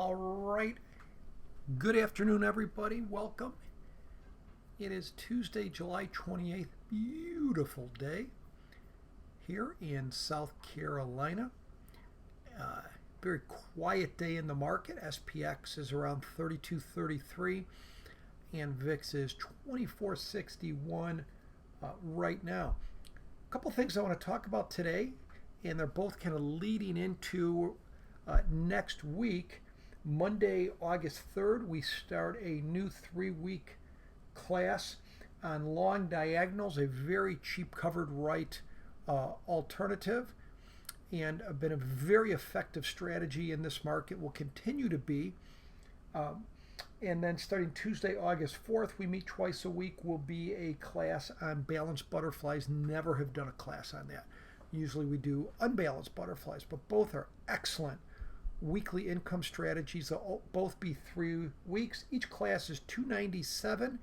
All right. Good afternoon, everybody. Welcome. It is Tuesday, July 28th. Beautiful day here in South Carolina. Very quiet day in the market. SPX is around 32.33 and VIX is 24.61 right now. A couple things I want to talk about today, and they're both kind of leading into next week. Monday, August 3rd, we start a new 3-week class on long diagonals, a very cheap covered right alternative, and been a very effective strategy in this market, will continue to be. And then starting Tuesday, August 4th, we meet twice a week, will be a class on balanced butterflies. Never have done a class on that. Usually we do unbalanced butterflies, but both are excellent weekly income strategies. They'll both be 3 weeks. Each class is $297.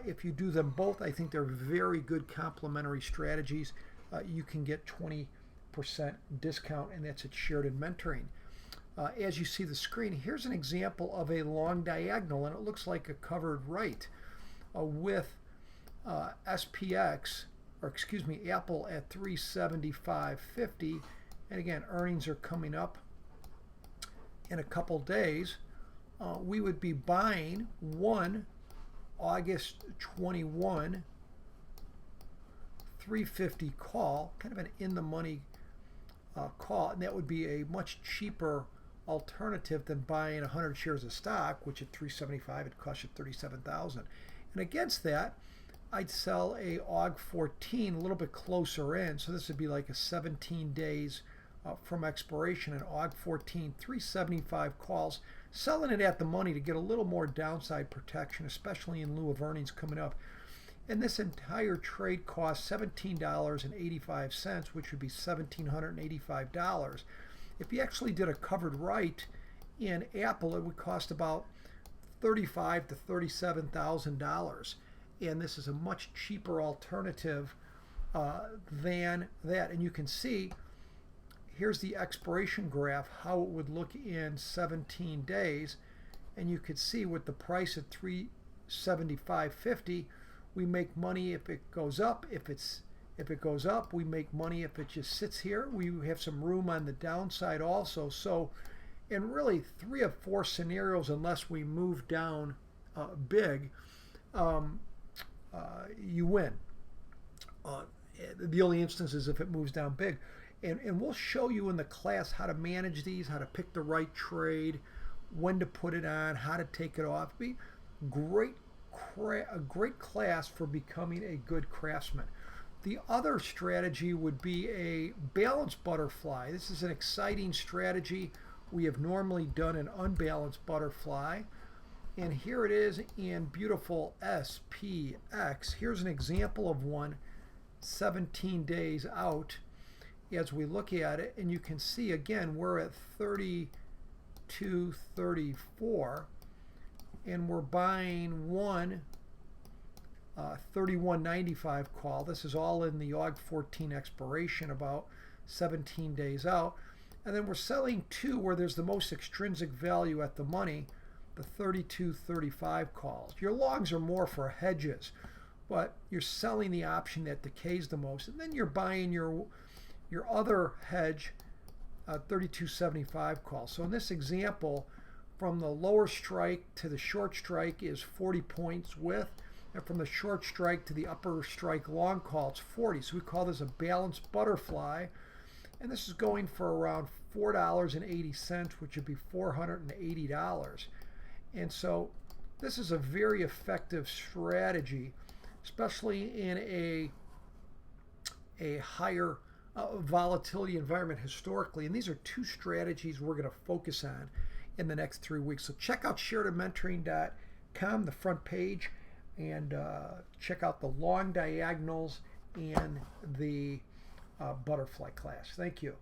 If you do them both, I think they're very good complementary strategies. You can get 20% discount, and that's at Sheridan Mentoring. As you see the screen, here's an example of a long diagonal, and it looks like a covered right with SPX, or excuse me, Apple at 375.50. And again, earnings are coming up in a couple days. We would be buying one August 21 350 call, kind of an in the money call, and that would be a much cheaper alternative than buying 100 shares of stock, which at 375 it costs you 37,000. And against that, I'd sell a AUG 14 a little bit closer in, so this would be like a 17 days from expiration, an AUG 14 375 calls, selling it at the money to get a little more downside protection, especially in lieu of earnings coming up. And this entire trade costs $17.85, which would be $1,785. If you actually did a covered right in Apple, it would cost about $35,000 to $37,000. And this is a much cheaper alternative than that. And you can see, here's the expiration graph, how it would look in 17 days. And you could see with the price at 375.50, we make money if it goes up. If it goes up, we make money. If it just sits here, we have some room on the downside also. So in really 3 of 4 scenarios, unless we move down big, you win. The only instance is if it moves down big. And we'll show you in the class how to manage these, how to pick the right trade, when to put it on, how to take it off. Be a great class for becoming a good craftsman. The other strategy would be a balanced butterfly. This is an exciting strategy. We have normally done an unbalanced butterfly. And here it is in beautiful SPX. Here's an example of one 17 days out as we look at it. And you can see, again, we're at 32.34. And we're buying one 31.95 call. This is all in the AUG 14 expiration, about 17 days out. And then we're selling two where there's the most extrinsic value at the money, the 32.35 calls. Your longs are more for hedges, but you're selling the option that decays the most. And then you're buying your other hedge, 32.75 calls. So in this example, from the lower strike to the short strike is 40 points width, and from the short strike to the upper strike long call, it's 40. So we call this a balanced butterfly, and this is going for around $4.80, which would be $480. And so this is a very effective strategy, especially in a higher volatility environment historically. And these are two strategies we're going to focus on in the next 3 weeks. So check out SheridanMentoring.com, the front page, and check out the long diagonals and the butterfly class. Thank you.